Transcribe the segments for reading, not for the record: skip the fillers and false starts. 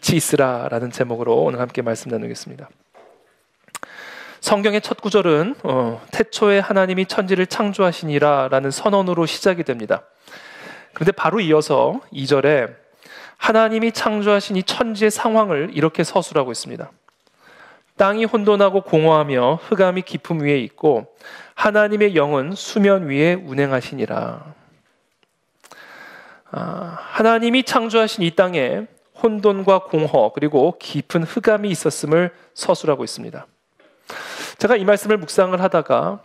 빛이 있으라라는 제목으로 오늘 함께 말씀 나누겠습니다. 성경의 첫 구절은 태초에 하나님이 천지를 창조하시니라라는 선언으로 시작이 됩니다. 그런데 바로 이어서 2절에 하나님이 창조하신 이 천지의 상황을 이렇게 서술하고 있습니다. 땅이 혼돈하고 공허하며 흑암이 깊음 위에 있고 하나님의 영은 수면 위에 운행하시니라. 하나님이 창조하신 이 땅에 혼돈과 공허 그리고 깊은 흑암이 있었음을 서술하고 있습니다. 제가 이 말씀을 묵상을 하다가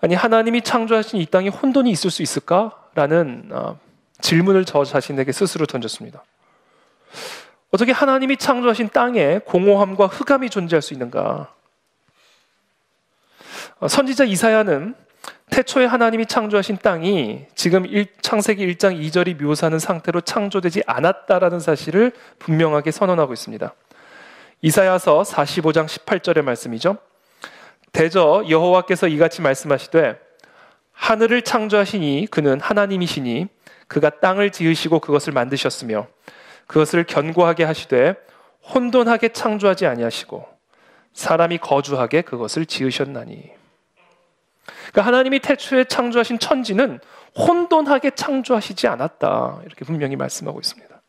아니 하나님이 창조하신 이 땅에 혼돈이 있을 수 있을까라는 질문을 저 자신에게 스스로 던졌습니다. 어떻게 하나님이 창조하신 땅에 공허함과 흑암이 존재할 수 있는가? 선지자 이사야는 태초에 하나님이 창조하신 땅이 지금 창세기 1장 2절이 묘사하는 상태로 창조되지 않았다라는 사실을 분명하게 선언하고 있습니다. 이사야서 45장 18절의 말씀이죠. 대저 여호와께서 이같이 말씀하시되 하늘을 창조하시니 그는 하나님이시니 그가 땅을 지으시고 그것을 만드셨으며 그것을 견고하게 하시되 혼돈하게 창조하지 아니하시고 사람이 거주하게 그것을 지으셨나니. 그러니까 하나님이 태초에 창조하신 천지는 혼돈하게 창조하시지 않았다, 이렇게 분명히 말씀하고 있습니다.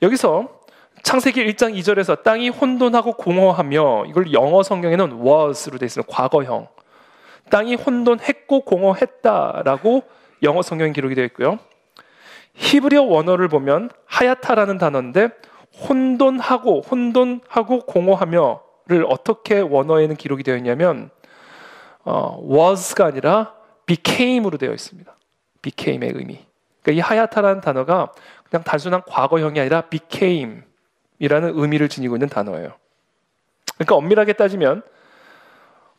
여기서 창세기 1장 2절에서 땅이 혼돈하고 공허하며, 이걸 영어 성경에는 was로 되어 있습니다. 과거형. 땅이 혼돈했고 공허했다라고 영어 성경에 기록이 되어 있고요. 히브리어 원어를 보면 하야타라는 단어인데 혼돈하고 공허하며를 어떻게 원어에는 기록이 되어 있냐면 was가 아니라 became으로 되어 있습니다. became의 의미. 그러니까 이 하야타라는 단어가 그냥 단순한 과거형이 아니라 became이라는 의미를 지니고 있는 단어예요. 그러니까 엄밀하게 따지면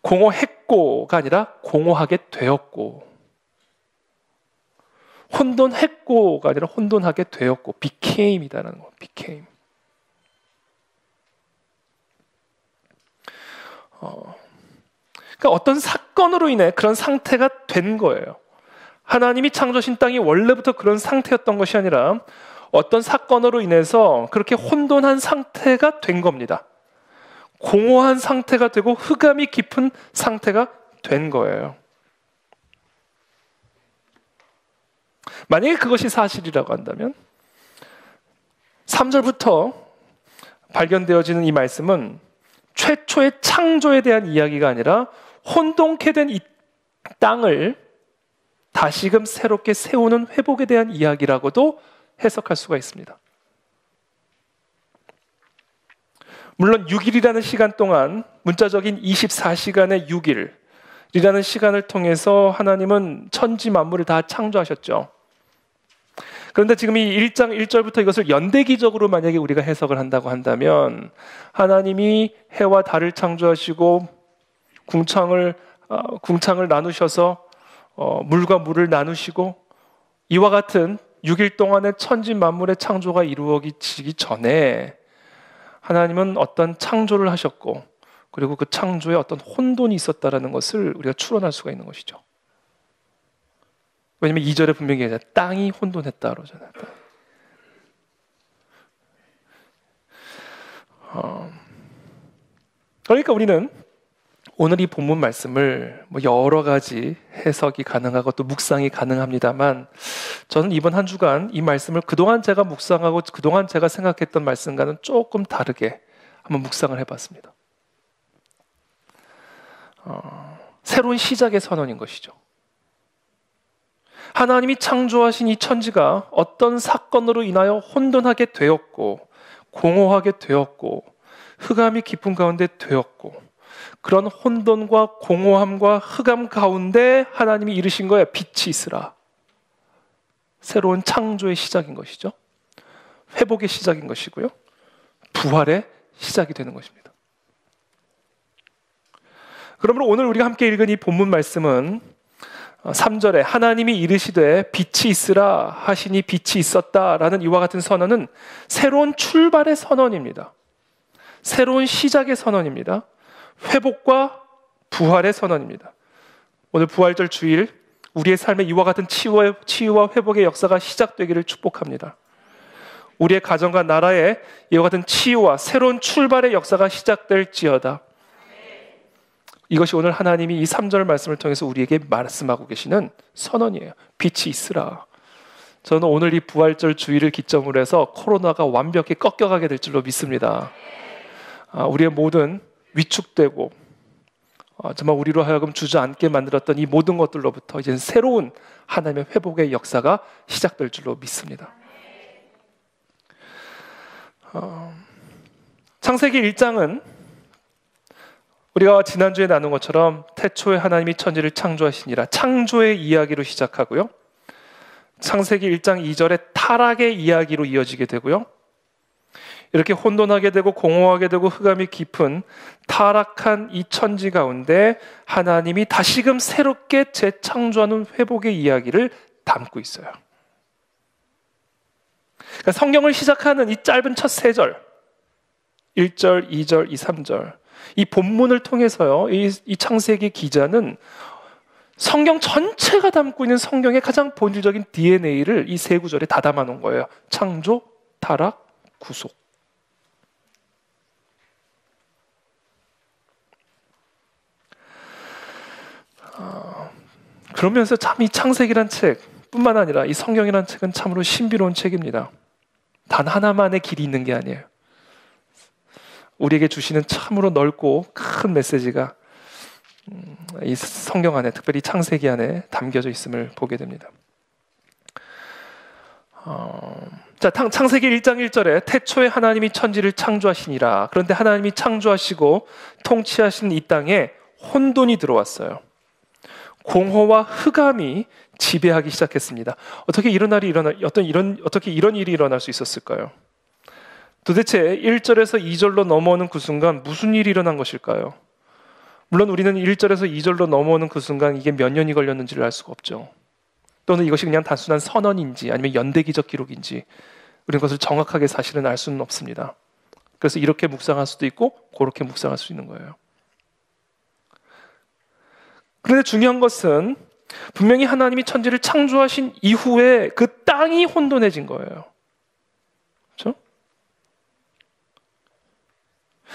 공허했고가 아니라 공허하게 되었고, 혼돈했고가 아니라 혼돈하게 되었고, became이다라는 거. became. 그러니까 어떤 사건으로 인해 그런 상태가 된 거예요. 하나님이 창조하신 땅이 원래부터 그런 상태였던 것이 아니라 어떤 사건으로 인해서 그렇게 혼돈한 상태가 된 겁니다. 공허한 상태가 되고 흑암이 깊은 상태가 된 거예요. 만약에 그것이 사실이라고 한다면 3절부터 발견되어지는 이 말씀은 최초의 창조에 대한 이야기가 아니라 혼돈케 된 이 땅을 다시금 새롭게 세우는 회복에 대한 이야기라고도 해석할 수가 있습니다. 물론 6일이라는 시간 동안, 문자적인 24시간의 6일이라는 시간을 통해서 하나님은 천지 만물을 다 창조하셨죠. 그런데 지금 이 1장 1절부터 이것을 연대기적으로 만약에 우리가 해석을 한다고 한다면 하나님이 해와 달을 창조하시고 궁창을 나누셔서 물과 물을 나누시고 이와 같은 6일 동안의 천지 만물의 창조가 이루어지기 전에 하나님은 어떤 창조를 하셨고, 그리고 그 창조에 어떤 혼돈이 있었다라는 것을 우리가 추론할 수가 있는 것이죠. 왜냐하면 2절에 분명히 얘기하잖아요. 땅이 혼돈했다 그러잖아요. 그러니까 우리는 오늘 이 본문 말씀을 여러 가지 해석이 가능하고 또 묵상이 가능합니다만, 저는 이번 한 주간 이 말씀을 그동안 제가 묵상하고 그동안 제가 생각했던 말씀과는 조금 다르게 한번 묵상을 해봤습니다. 새로운 시작의 선언인 것이죠. 하나님이 창조하신 이 천지가 어떤 사건으로 인하여 혼돈하게 되었고, 공허하게 되었고, 흑암이 깊은 가운데 되었고, 그런 혼돈과 공허함과 흑암 가운데 하나님이 이르신 거예요. 빛이 있으라. 새로운 창조의 시작인 것이죠. 회복의 시작인 것이고요. 부활의 시작이 되는 것입니다. 그러므로 오늘 우리가 함께 읽은 이 본문 말씀은 3절에 하나님이 이르시되 빛이 있으라 하시니 빛이 있었다라는 이와 같은 선언은 새로운 출발의 선언입니다. 새로운 시작의 선언입니다. 회복과 부활의 선언입니다. 오늘 부활절 주일 우리의 삶에 이와 같은 치유와 회복의 역사가 시작되기를 축복합니다. 우리의 가정과 나라에 이와 같은 치유와 새로운 출발의 역사가 시작될지어다. 이것이 오늘 하나님이 이 3절 말씀을 통해서 우리에게 말씀하고 계시는 선언이에요. 빛이 있으라. 저는 오늘 이 부활절 주일을 기점으로 해서 코로나가 완벽히 꺾여가게 될 줄로 믿습니다. 우리의 모든 위축되고 정말 우리로 하여금 주저앉게 만들었던 이 모든 것들로부터 이제는 새로운 하나님의 회복의 역사가 시작될 줄로 믿습니다. 창세기 1장은 우리가 지난주에 나눈 것처럼 태초에 하나님이 천지를 창조하시니라 창조의 이야기로 시작하고요. 창세기 1장 2절에 타락의 이야기로 이어지게 되고요. 이렇게 혼돈하게 되고 공허하게 되고 흑암이 깊은 타락한 이 천지 가운데 하나님이 다시금 새롭게 재창조하는 회복의 이야기를 담고 있어요. 그러니까 성경을 시작하는 이 짧은 첫 세 절, 1절, 2절, 2, 3절 이 본문을 통해서요, 이 창세기 기자는 성경 전체가 담고 있는 성경의 가장 본질적인 DNA를 이 세 구절에 다 담아놓은 거예요. 창조, 타락, 구속. 그러면서 참 이 창세기란 책뿐만 아니라 이 성경이란 책은 참으로 신비로운 책입니다. 단 하나만의 길이 있는 게 아니에요. 우리에게 주시는 참으로 넓고 큰 메시지가 이 성경 안에, 특별히 창세기 안에 담겨져 있음을 보게 됩니다. 자, 창세기 1장 1절에 태초에 하나님이 천지를 창조하시니라. 그런데 하나님이 창조하시고 통치하신 이 땅에 혼돈이 들어왔어요. 공허와 흑암이 지배하기 시작했습니다. 어떻게 이런 일이 일어날 수 있었을까요? 도대체 1절에서 2절로 넘어오는 그 순간 무슨 일이 일어난 것일까요? 물론 우리는 1절에서 2절로 넘어오는 그 순간 이게 몇 년이 걸렸는지를 알 수가 없죠. 또는 이것이 그냥 단순한 선언인지 아니면 연대기적 기록인지 우리는 그것을 정확하게 사실은 알 수는 없습니다. 그래서 이렇게 묵상할 수도 있고 그렇게 묵상할 수 있는 거예요. 그런데 중요한 것은 분명히 하나님이 천지를 창조하신 이후에 그 땅이 혼돈해진 거예요. 그렇죠?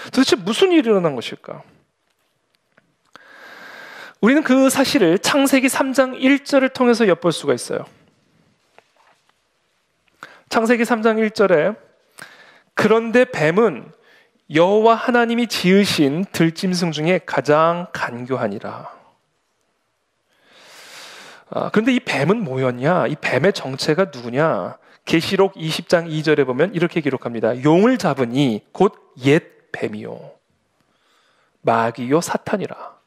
도대체 무슨 일이 일어난 것일까? 우리는 그 사실을 창세기 3장 1절을 통해서 엿볼 수가 있어요. 창세기 3장 1절에 그런데 뱀은 여호와 하나님이 지으신 들짐승 중에 가장 간교하니라. 그런데 이 뱀은 뭐였냐? 이 뱀의 정체가 누구냐? 계시록 20장 2절에 보면 이렇게 기록합니다. 용을 잡으니 곧 옛 뱀이요 마귀요 사탄이라.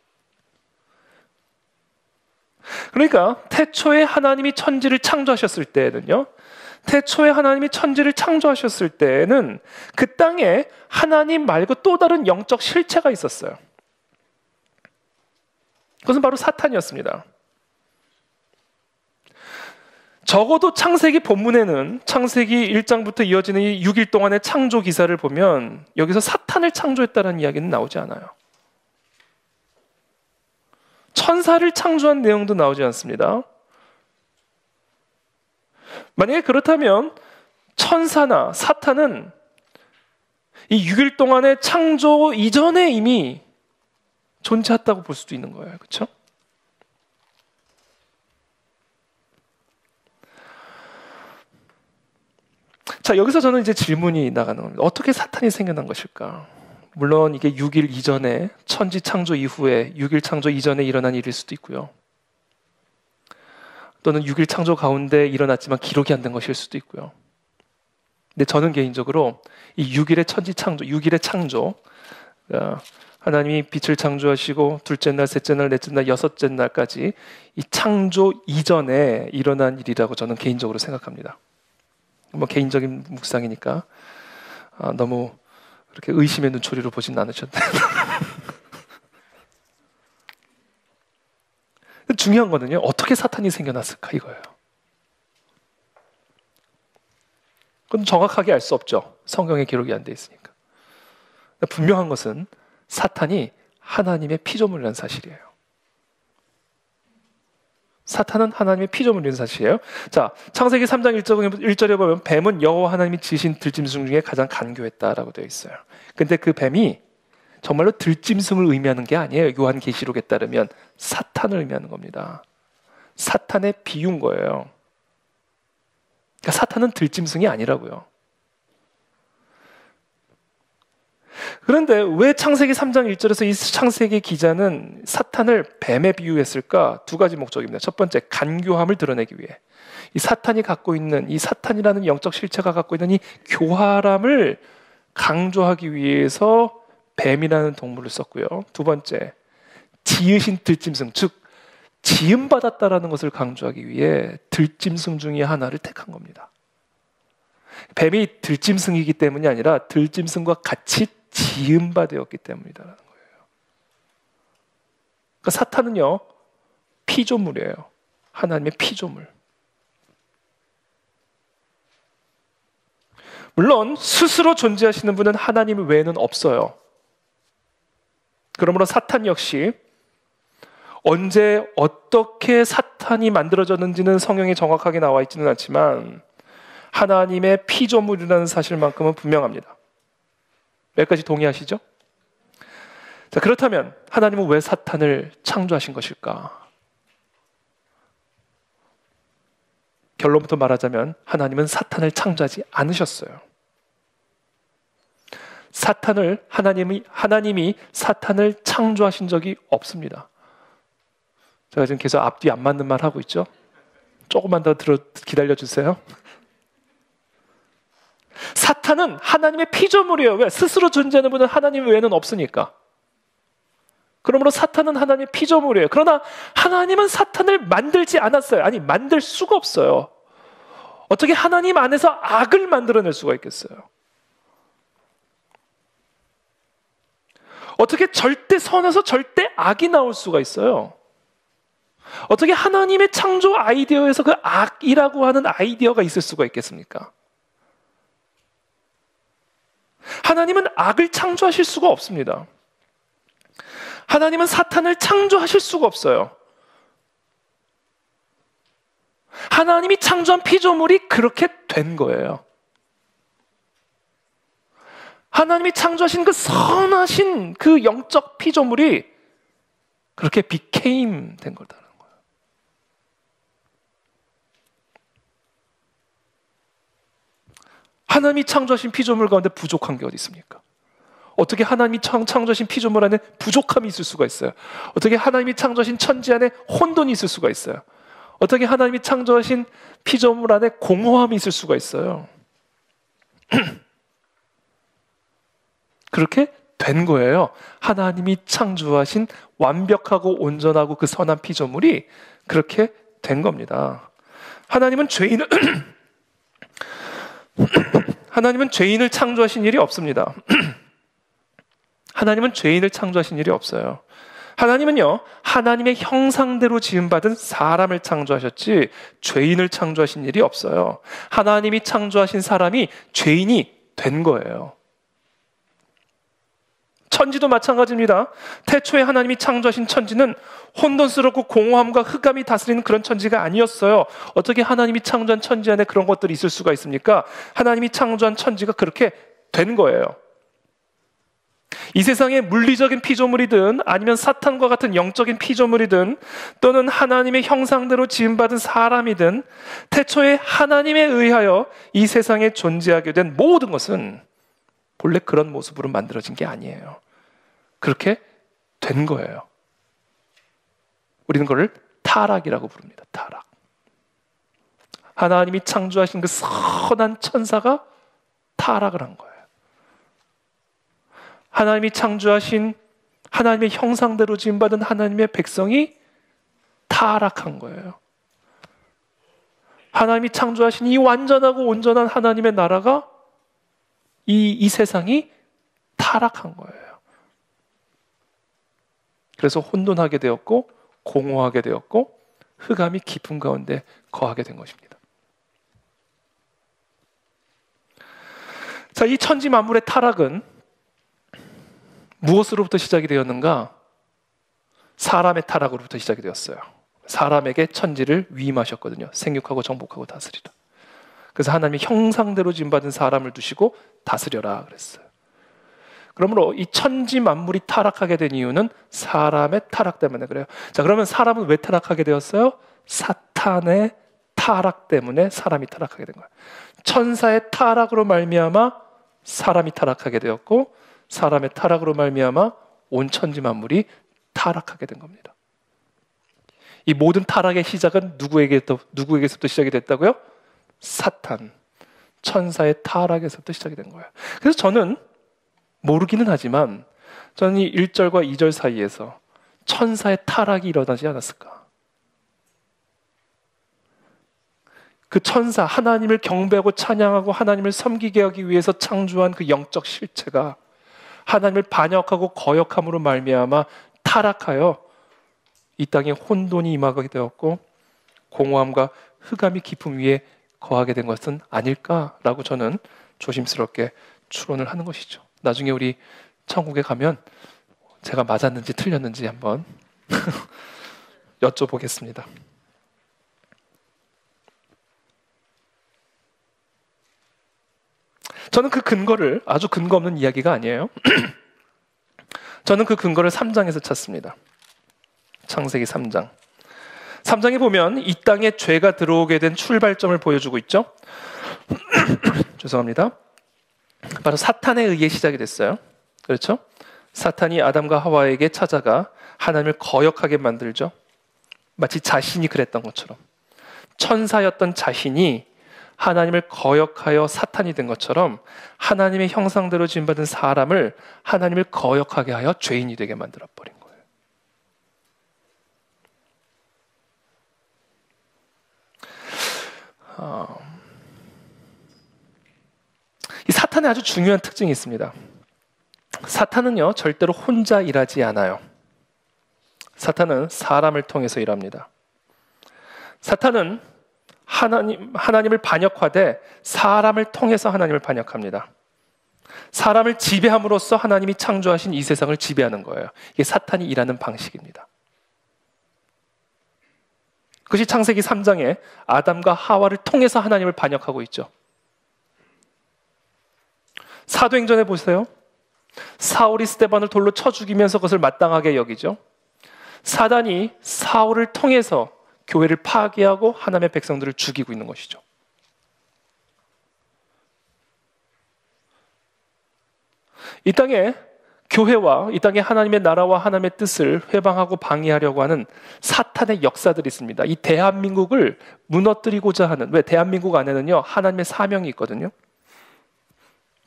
그러니까 태초에 하나님이 천지를 창조하셨을 때는요, 태초에 하나님이 천지를 창조하셨을 때는 그 땅에 하나님 말고 또 다른 영적 실체가 있었어요. 그것은 바로 사탄이었습니다. 적어도 창세기 본문에는 창세기 1장부터 이어지는 이 6일 동안의 창조 기사를 보면 여기서 사탄을 창조했다는 이야기는 나오지 않아요. 천사를 창조한 내용도 나오지 않습니다. 만약에 그렇다면 천사나 사탄은 이 6일 동안의 창조 이전에 이미 존재했다고 볼 수도 있는 거예요. 그렇죠? 자, 여기서 저는 이제 질문이 나가는 겁니다. 어떻게 사탄이 생겨난 것일까? 물론 이게 6일 이전에, 천지 창조 이후에 6일 창조 이전에 일어난 일일 수도 있고요. 또는 6일 창조 가운데 일어났지만 기록이 안 된 것일 수도 있고요. 근데 저는 개인적으로 이 6일의 천지 창조, 6일의 창조, 하나님이 빛을 창조하시고 둘째 날, 셋째 날, 넷째 날, 여섯째 날까지 이 창조 이전에 일어난 일이라고 저는 개인적으로 생각합니다. 뭐 개인적인 묵상이니까 너무 그렇게 의심의 눈초리로 보진 않으셔도 돼요. 중요한 거는요, 어떻게 사탄이 생겨났을까 이거예요. 그건 정확하게 알 수 없죠. 성경에 기록이 안 돼 있으니까. 분명한 것은 사탄이 하나님의 피조물이라는 사실이에요. 사탄은 하나님의 피조물인 사실이에요. 자, 창세기 3장 1절에 보면 뱀은 여호와 하나님이 지으신 들짐승 중에 가장 간교했다라고 되어 있어요. 근데 그 뱀이 정말로 들짐승을 의미하는 게 아니에요. 요한계시록에 따르면 사탄을 의미하는 겁니다. 사탄의 비유인 거예요. 그러니까 사탄은 들짐승이 아니라고요. 그런데 왜 창세기 3장 1절에서 이 창세기 기자는 사탄을 뱀에 비유했을까? 두 가지 목적입니다. 첫 번째, 간교함을 드러내기 위해. 이 사탄이 갖고 있는, 이 사탄이라는 영적 실체가 갖고 있는 이 교활함을 강조하기 위해서 뱀이라는 동물을 썼고요. 두 번째, 지으신 들짐승, 즉 지음받았다라는 것을 강조하기 위해 들짐승 중에 하나를 택한 겁니다. 뱀이 들짐승이기 때문이 아니라 들짐승과 같이 지음바되었기 때문이다라는 거예요. 그러니까 사탄은요, 피조물이에요. 하나님의 피조물. 물론 스스로 존재하시는 분은 하나님 외에는 없어요. 그러므로 사탄 역시 언제 어떻게 사탄이 만들어졌는지는 성경에 정확하게 나와 있지는 않지만 하나님의 피조물이라는 사실만큼은 분명합니다. 여기까지 동의하시죠? 자, 그렇다면 하나님은 왜 사탄을 창조하신 것일까? 결론부터 말하자면 하나님은 사탄을 창조하지 않으셨어요. 하나님이 사탄을 창조하신 적이 없습니다. 제가 지금 계속 앞뒤 안 맞는 말 하고 있죠? 조금만 더 기다려주세요. 사탄은 하나님의 피조물이에요. 왜? 스스로 존재하는 분은 하나님 외에는 없으니까. 그러므로 사탄은 하나님의 피조물이에요. 그러나 하나님은 사탄을 만들지 않았어요. 아니, 만들 수가 없어요. 어떻게 하나님 안에서 악을 만들어낼 수가 있겠어요? 어떻게 절대 선에서 절대 악이 나올 수가 있어요? 어떻게 하나님의 창조 아이디어에서 그 악이라고 하는 아이디어가 있을 수가 있겠습니까? 하나님은 악을 창조하실 수가 없습니다. 하나님은 사탄을 창조하실 수가 없어요. 하나님이 창조한 피조물이 그렇게 된 거예요. 하나님이 창조하신 그 선하신 그 영적 피조물이 그렇게 became 된 거다라는 거예요. 하나님이 창조하신 피조물 가운데 부족한 게 어디 있습니까? 어떻게 하나님이 창조하신 피조물 안에 부족함이 있을 수가 있어요? 어떻게 하나님이 창조하신 천지 안에 혼돈이 있을 수가 있어요? 어떻게 하나님이 창조하신 피조물 안에 공허함이 있을 수가 있어요? 그렇게 된 거예요. 하나님이 창조하신 완벽하고 온전하고 그 선한 피조물이 그렇게 된 겁니다. 하나님은 죄인을 창조하신 일이 없습니다. 하나님은 죄인을 창조하신 일이 없어요. 하나님은요, 하나님의 형상대로 지음받은 사람을 창조하셨지 죄인을 창조하신 일이 없어요. 하나님이 창조하신 사람이 죄인이 된 거예요. 천지도 마찬가지입니다. 태초에 하나님이 창조하신 천지는 혼돈스럽고 공허함과 흑암이 다스리는 그런 천지가 아니었어요. 어떻게 하나님이 창조한 천지 안에 그런 것들이 있을 수가 있습니까? 하나님이 창조한 천지가 그렇게 된 거예요. 이 세상의 물리적인 피조물이든 아니면 사탄과 같은 영적인 피조물이든 또는 하나님의 형상대로 지음받은 사람이든 태초에 하나님에 의하여 이 세상에 존재하게 된 모든 것은 본래 그런 모습으로 만들어진 게 아니에요. 그렇게 된 거예요. 우리는 그걸 타락이라고 부릅니다. 타락. 하나님이 창조하신 그 선한 천사가 타락을 한 거예요. 하나님이 창조하신 하나님의 형상대로 지음받은 하나님의 백성이 타락한 거예요. 하나님이 창조하신 이 완전하고 온전한 하나님의 나라가 이 세상이 타락한 거예요. 그래서 혼돈하게 되었고 공허하게 되었고 흑암이 깊은 가운데 거하게 된 것입니다. 자, 이 천지 만물의 타락은 무엇으로부터 시작이 되었는가? 사람의 타락으로부터 시작이 되었어요. 사람에게 천지를 위임하셨거든요. 생육하고 정복하고 다스리라. 그래서 하나님이 형상대로 지음받은 사람을 두시고 다스려라 그랬어요. 그러므로 이 천지 만물이 타락하게 된 이유는 사람의 타락 때문에 그래요. 자, 그러면 사람은 왜 타락하게 되었어요? 사탄의 타락 때문에 사람이 타락하게 된 거예요. 천사의 타락으로 말미암아 사람이 타락하게 되었고, 사람의 타락으로 말미암아 온 천지 만물이 타락하게 된 겁니다. 이 모든 타락의 시작은 누구에게서부터 시작이 됐다고요? 사탄, 천사의 타락에서부터 시작이 된 거예요. 그래서 저는 모르기는 하지만 저는 이 1절과 2절 사이에서 천사의 타락이 일어나지 않았을까? 그 천사, 하나님을 경배하고 찬양하고 하나님을 섬기게 하기 위해서 창조한 그 영적 실체가 하나님을 반역하고 거역함으로 말미암아 타락하여 이 땅에 혼돈이 임하게 되었고 공허함과 흑암이 깊음 위에 거하게 된 것은 아닐까라고 저는 조심스럽게 추론을 하는 것이죠. 나중에 우리 천국에 가면 제가 맞았는지 틀렸는지 한번 여쭤보겠습니다. 저는 그 근거를, 아주 근거 없는 이야기가 아니에요. 저는 그 근거를 3장에서 찾습니다. 창세기 3장. 3장에 보면 이 땅에 죄가 들어오게 된 출발점을 보여주고 있죠. 죄송합니다. 바로 사탄에 의해 시작이 됐어요. 그렇죠? 사탄이 아담과 하와에게 찾아가 하나님을 거역하게 만들죠. 마치 자신이 그랬던 것처럼. 천사였던 자신이 하나님을 거역하여 사탄이 된 것처럼 하나님의 형상대로 지음받은 사람을 하나님을 거역하게 하여 죄인이 되게 만들어버린 거예요. 이 사탄의 아주 중요한 특징이 있습니다. 사탄은요, 절대로 혼자 일하지 않아요. 사탄은 사람을 통해서 일합니다. 사탄은 하나님을 반역하되 사람을 통해서 하나님을 반역합니다. 사람을 지배함으로써 하나님이 창조하신 이 세상을 지배하는 거예요. 이게 사탄이 일하는 방식입니다. 그것이 창세기 3장에 아담과 하와를 통해서 하나님을 반역하고 있죠. 사도행전에 보세요. 사울이 스데반을 돌로 쳐 죽이면서 그것을 마땅하게 여기죠. 사단이 사울을 통해서 교회를 파괴하고 하나님의 백성들을 죽이고 있는 것이죠. 이 땅에 교회와 이 땅에 하나님의 나라와 하나님의 뜻을 회방하고 방해하려고 하는 사탄의 역사들이 있습니다. 이 대한민국을 무너뜨리고자 하는, 왜 대한민국 안에는요 하나님의 사명이 있거든요.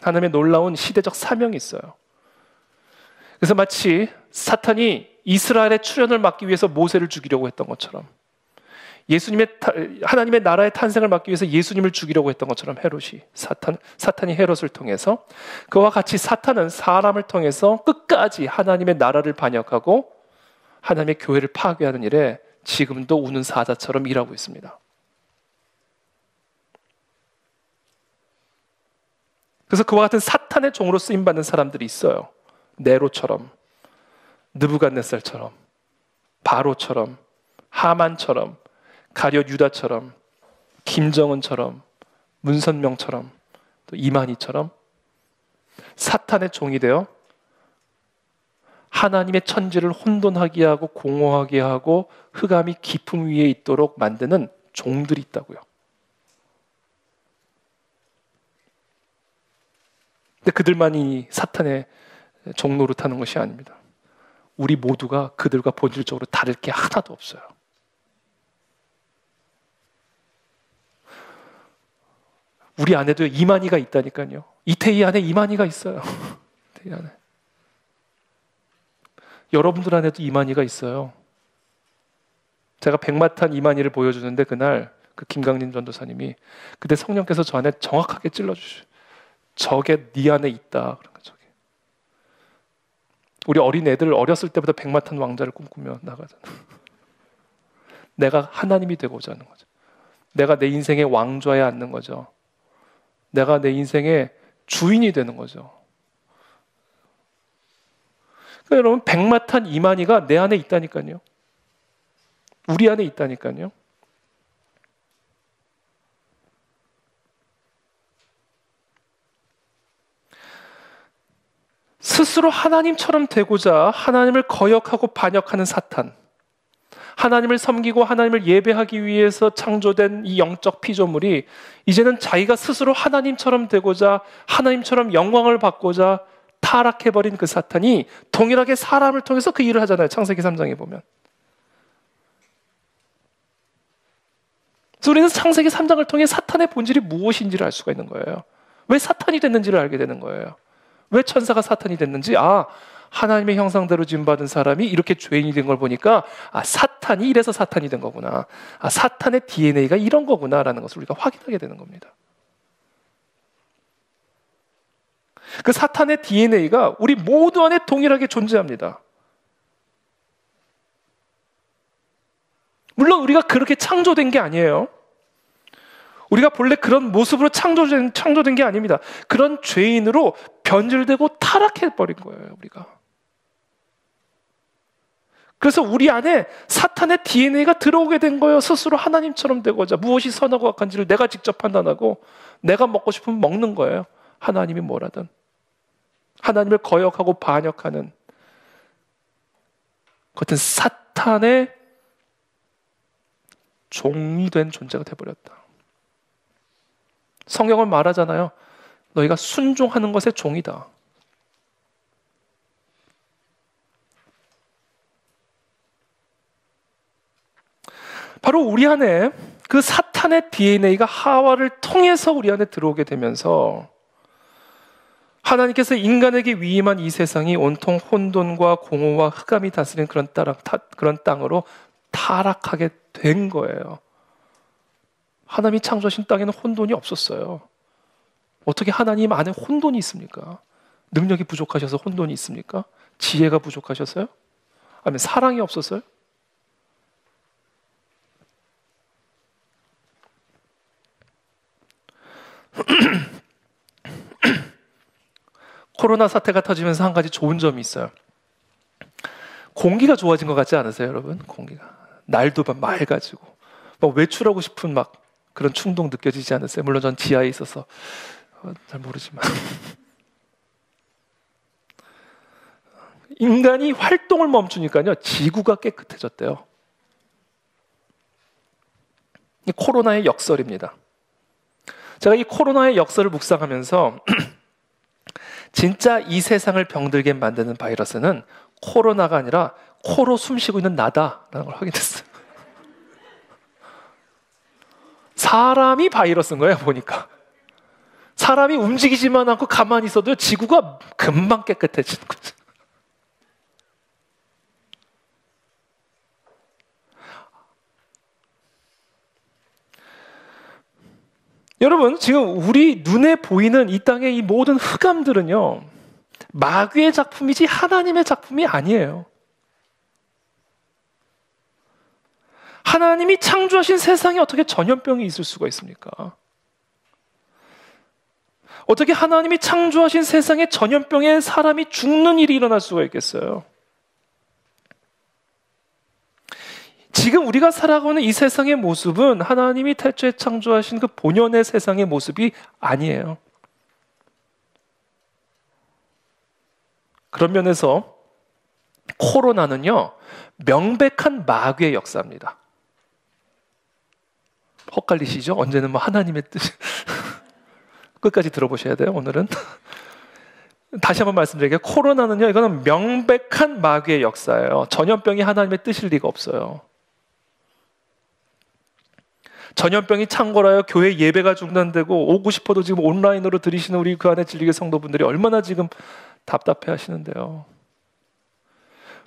하나님의 놀라운 시대적 사명이 있어요. 그래서 마치 사탄이 이스라엘의 출현을 막기 위해서 모세를 죽이려고 했던 것처럼, 하나님의 나라의 탄생을 막기 위해서 예수님을 죽이려고 했던 것처럼 사탄이 헤롯을 통해서, 그와 같이 사탄은 사람을 통해서 끝까지 하나님의 나라를 반역하고 하나님의 교회를 파괴하는 일에 지금도 우는 사자처럼 일하고 있습니다. 그래서 그와 같은 사탄의 종으로 쓰임받는 사람들이 있어요. 네로처럼, 느부갓네살처럼, 바로처럼, 하만처럼, 가룟 유다처럼, 김정은처럼, 문선명처럼, 또 이만희처럼 사탄의 종이 되어 하나님의 천지를 혼돈하게 하고 공허하게 하고 흑암이 깊음 위에 있도록 만드는 종들이 있다고요. 근데 그들만이 사탄의 종 노릇하는 것이 아닙니다. 우리 모두가 그들과 본질적으로 다를 게 하나도 없어요. 우리 안에도 이만희가 있다니까요. 이태희 안에 이만희가 있어요. 이태희 안에. 여러분들 안에도 이만희가 있어요. 제가 백마탄 이만희를 보여주는데 그날 그 김강림 전도사님이 그때 성령께서 저 안에 정확하게 찔러주셔. 저게 네 안에 있다. 그런 거 저게. 우리 어린 애들 어렸을 때부터 백마탄 왕자를 꿈꾸며 나가잖아. 내가 하나님이 되고자 하는 거죠. 내가 내 인생의 왕좌에 앉는 거죠. 내가 내 인생의 주인이 되는 거죠. 그러니까 여러분 백마탄 이만희가 내 안에 있다니까요. 우리 안에 있다니까요. 스스로 하나님처럼 되고자 하나님을 거역하고 반역하는 사탄, 하나님을 섬기고 하나님을 예배하기 위해서 창조된 이 영적 피조물이 이제는 자기가 스스로 하나님처럼 되고자 하나님처럼 영광을 받고자 타락해버린 그 사탄이 동일하게 사람을 통해서 그 일을 하잖아요. 창세기 3장에 보면. 그래서 우리는 창세기 3장을 통해 사탄의 본질이 무엇인지를 알 수가 있는 거예요. 왜 사탄이 됐는지를 알게 되는 거예요. 왜 천사가 사탄이 됐는지, 하나님의 형상대로 지음받은 사람이 이렇게 죄인이 된 걸 보니까 사탄이 이래서 사탄이 된 거구나. 사탄의 DNA가 이런 거구나라는 것을 우리가 확인하게 되는 겁니다. 그 사탄의 DNA가 우리 모두 안에 동일하게 존재합니다. 물론 우리가 그렇게 창조된 게 아니에요. 우리가 본래 그런 모습으로 창조된 게 아닙니다. 그런 죄인으로 변질되고 타락해버린 거예요, 우리가. 그래서 우리 안에 사탄의 DNA가 들어오게 된 거예요. 스스로 하나님처럼 되고자 무엇이 선하고 악한지를 내가 직접 판단하고 내가 먹고 싶으면 먹는 거예요. 하나님이 뭐라든. 하나님을 거역하고 반역하는 같은 사탄의 종이 된 존재가 되어버렸다. 성경은 말하잖아요. 너희가 순종하는 것의 종이다. 바로 우리 안에 그 사탄의 DNA가 하와를 통해서 우리 안에 들어오게 되면서 하나님께서 인간에게 위임한 이 세상이 온통 혼돈과 공허와 흑암이 다스리는 그런 땅으로 타락하게 된 거예요. 하나님이 창조하신 땅에는 혼돈이 없었어요. 어떻게 하나님 안에 혼돈이 있습니까? 능력이 부족하셔서 혼돈이 있습니까? 지혜가 부족하셔서요? 아니면 사랑이 없었어요? 코로나 사태가 터지면서 한 가지 좋은 점이 있어요. 공기가 좋아진 것 같지 않으세요, 여러분? 공기가. 날도 맑아지고 막 외출하고 싶은 막 그런 충동 느껴지지 않으세요? 물론 전 지하에 있어서 잘 모르지만 인간이 활동을 멈추니까요 지구가 깨끗해졌대요. 이 코로나의 역설입니다. 제가 이 코로나의 역설을 묵상하면서 진짜 이 세상을 병들게 만드는 바이러스는 코로나가 아니라 코로 숨쉬고 있는 나다라는 걸 확인했어요. 사람이 바이러스인 거예요, 보니까. 사람이 움직이지만 않고 가만히 있어도 지구가 금방 깨끗해지는 거죠. 여러분, 지금 우리 눈에 보이는 이 땅의 이 모든 흑암들은요, 마귀의 작품이지 하나님의 작품이 아니에요. 하나님이 창조하신 세상에 어떻게 전염병이 있을 수가 있습니까? 어떻게 하나님이 창조하신 세상에 전염병에 사람이 죽는 일이 일어날 수가 있겠어요? 지금 우리가 살아가는 이 세상의 모습은 하나님이 태초에 창조하신 그 본연의 세상의 모습이 아니에요. 그런 면에서 코로나는요, 명백한 마귀의 역사입니다. 헛갈리시죠? 언제는 뭐 하나님의 뜻. 끝까지 들어보셔야 돼요, 오늘은. 다시 한번 말씀드릴게요. 코로나는요, 이거는 명백한 마귀의 역사예요. 전염병이 하나님의 뜻일 리가 없어요. 전염병이 창궐하여 교회 예배가 중단되고 오고 싶어도 지금 온라인으로 들으시는 우리 그 안에 진리의 성도분들이 얼마나 지금 답답해 하시는데요.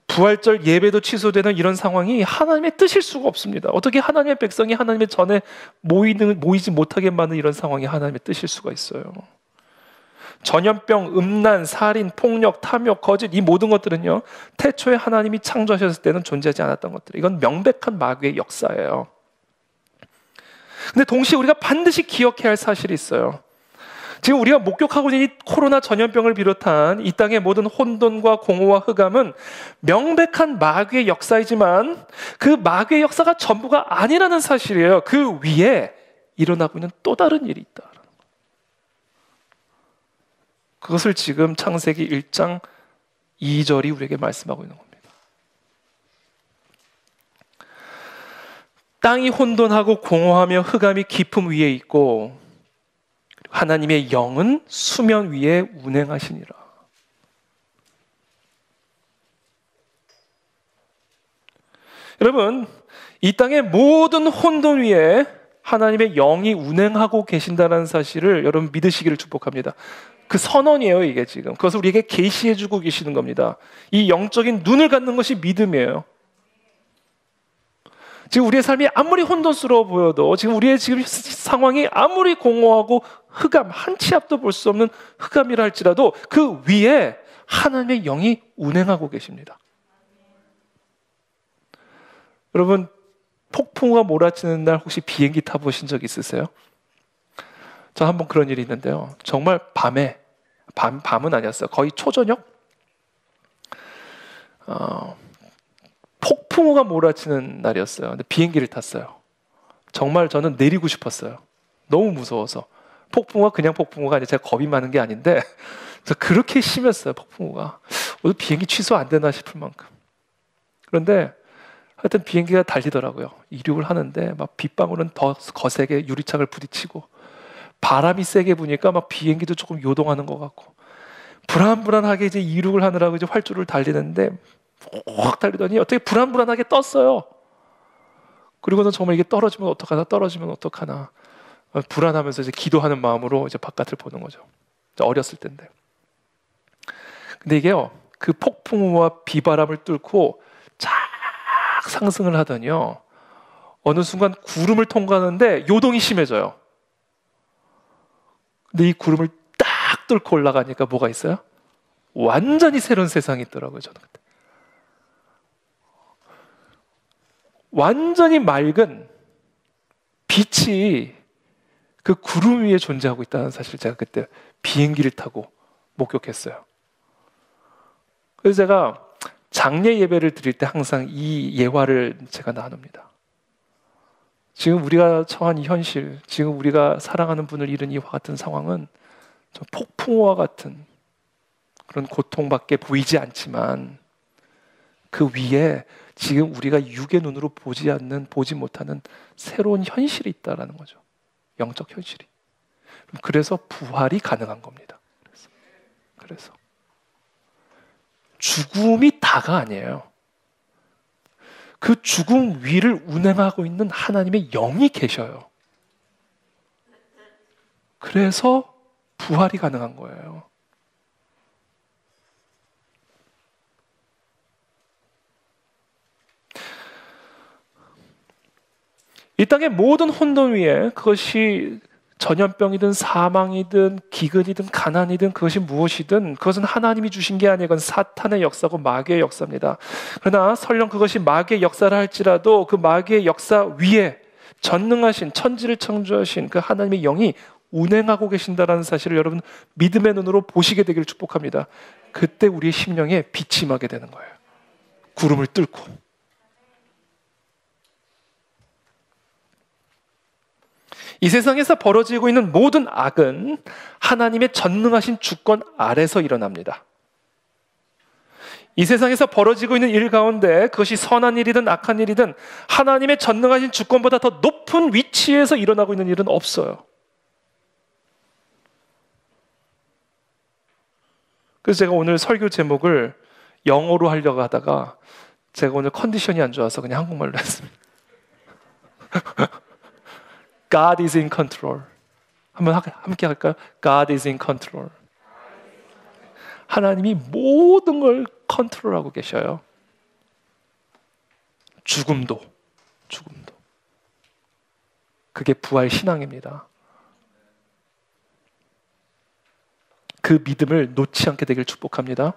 부활절 예배도 취소되는 이런 상황이 하나님의 뜻일 수가 없습니다. 어떻게 하나님의 백성이 하나님의 전에 모이지 못하게 만든 이런 상황이 하나님의 뜻일 수가 있어요. 전염병, 음란, 살인, 폭력, 탐욕, 거짓 이 모든 것들은요, 태초에 하나님이 창조하셨을 때는 존재하지 않았던 것들. 이건 명백한 마귀의 역사예요. 근데 동시에 우리가 반드시 기억해야 할 사실이 있어요. 지금 우리가 목격하고 있는 이 코로나 전염병을 비롯한 이 땅의 모든 혼돈과 공허와 흑암은 명백한 마귀의 역사이지만 그 마귀의 역사가 전부가 아니라는 사실이에요. 그 위에 일어나고 있는 또 다른 일이 있다. 그것을 지금 창세기 1장 2절이 우리에게 말씀하고 있는 겁니다. 땅이 혼돈하고 공허하며 흑암이 깊음 위에 있고 하나님의 영은 수면 위에 운행하시니라. 여러분, 이 땅의 모든 혼돈 위에 하나님의 영이 운행하고 계신다는 사실을 여러분 믿으시기를 축복합니다. 그 선언이에요, 이게 지금. 그것을 우리에게 계시해 주고 계시는 겁니다. 이 영적인 눈을 갖는 것이 믿음이에요. 지금 우리의 삶이 아무리 혼돈스러워 보여도, 지금 우리의 지금 상황이 아무리 공허하고 흑암, 한 치 앞도 볼 수 없는 흑암이라 할지라도 그 위에 하나님의 영이 운행하고 계십니다. 여러분, 폭풍우가 몰아치는 날 혹시 비행기 타보신 적 있으세요? 저 한번 그런 일이 있는데요. 정말 밤은 아니었어요. 거의 초저녁? 폭풍우가 몰아치는 날이었어요. 근데 비행기를 탔어요. 정말 저는 내리고 싶었어요. 너무 무서워서. 폭풍우가 그냥 폭풍우가 아니라 제가 겁이 많은 게 아닌데 그렇게 심했어요, 폭풍우가. 오늘 비행기 취소 안 되나 싶을 만큼. 그런데 하여튼 비행기가 달리더라고요. 이륙을 하는데 막 빗방울은 더 거세게 유리창을 부딪히고 바람이 세게 부니까 막 비행기도 조금 요동하는 것 같고 불안불안하게 이제 이륙을 하느라고 이제 활주를 달리는데 확 달리더니 어떻게 불안불안하게 떴어요. 그리고는 정말 이게 떨어지면 어떡하나 불안하면서 이제 기도하는 마음으로 이제 바깥을 보는 거죠. 어렸을 때인데. 근데 이게요, 그 폭풍우와 비바람을 뚫고 쫙 상승을 하더니요, 어느 순간 구름을 통과하는데 요동이 심해져요. 근데 이 구름을 딱 뚫고 올라가니까 뭐가 있어요? 완전히 새로운 세상이 있더라고요, 저는 그때. 완전히 맑은 빛이 그 구름 위에 존재하고 있다는 사실을 제가 그때 비행기를 타고 목격했어요. 그래서 제가 장례 예배를 드릴 때 항상 이 예화를 제가 나눕니다. 지금 우리가 처한 이 현실, 지금 우리가 사랑하는 분을 잃은 이와 같은 상황은 좀 폭풍우와 같은 그런 고통밖에 보이지 않지만 그 위에 지금 우리가 육의 눈으로 보지 못하는 새로운 현실이 있다는 거죠. 영적 현실이. 그래서 부활이 가능한 겁니다. 그래서 죽음이 다가 아니에요. 그 죽음 위를 운행하고 있는 하나님의 영이 계셔요. 그래서 부활이 가능한 거예요. 이 땅의 모든 혼돈 위에 그것이 전염병이든 사망이든 기근이든 가난이든 그것이 무엇이든 그것은 하나님이 주신 게 아니고 사탄의 역사고 마귀의 역사입니다. 그러나 설령 그것이 마귀의 역사라 할지라도 그 마귀의 역사 위에 전능하신 천지를 창조하신 그 하나님의 영이 운행하고 계신다는 사실을 여러분 믿음의 눈으로 보시게 되기를 축복합니다. 그때 우리의 심령에 빛이 임하게 되는 거예요. 구름을 뚫고. 이 세상에서 벌어지고 있는 모든 악은 하나님의 전능하신 주권 아래서 일어납니다. 이 세상에서 벌어지고 있는 일 가운데 그것이 선한 일이든 악한 일이든 하나님의 전능하신 주권보다 더 높은 위치에서 일어나고 있는 일은 없어요. 그래서 제가 오늘 설교 제목을 영어로 하려고 하다가 제가 오늘 컨디션이 안 좋아서 그냥 한국말로 했습니다. God is in control. 한번 함께 할까요? God is in control. 하나님이 모든 걸 컨트롤하고 계셔요. 죽음도. 그게 부활 신앙입니다. 그 믿음을 놓지 않게 되길 축복합니다.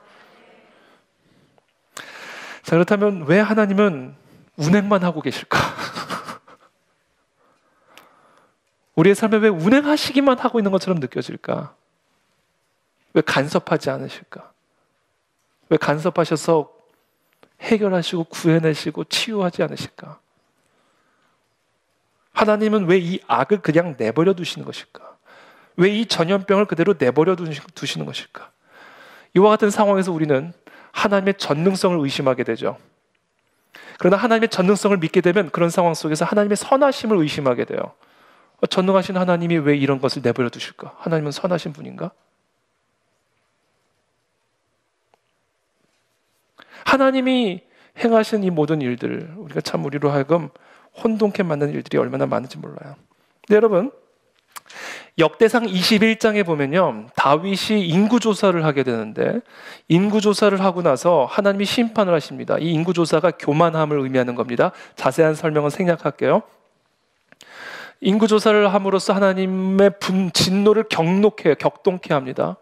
자, 그렇다면 왜 하나님은 운행만 하고 계실까? 우리의 삶에 왜 운행하시기만 하고 있는 것처럼 느껴질까? 왜 간섭하지 않으실까? 왜 간섭하셔서 해결하시고 구해내시고 치유하지 않으실까? 하나님은 왜 이 악을 그냥 내버려 두시는 것일까? 왜 이 전염병을 그대로 내버려 두시는 것일까? 이와 같은 상황에서 우리는 하나님의 전능성을 의심하게 되죠. 그러나 하나님의 전능성을 믿게 되면 그런 상황 속에서 하나님의 선하심을 의심하게 돼요. 전능하신 하나님이 왜 이런 것을 내버려 두실까? 하나님은 선하신 분인가? 하나님이 행하신 이 모든 일들, 우리가 참 우리로 하여금 혼돈케 만드는 일들이 얼마나 많은지 몰라요. 근데 여러분, 역대상 21장에 보면요, 다윗이 인구조사를 하게 되는데, 인구조사를 하고 나서 하나님이 심판을 하십니다. 이 인구조사가 교만함을 의미하는 겁니다. 자세한 설명은 생략할게요. 인구조사를 함으로써 하나님의 진노를 격동케 합니다.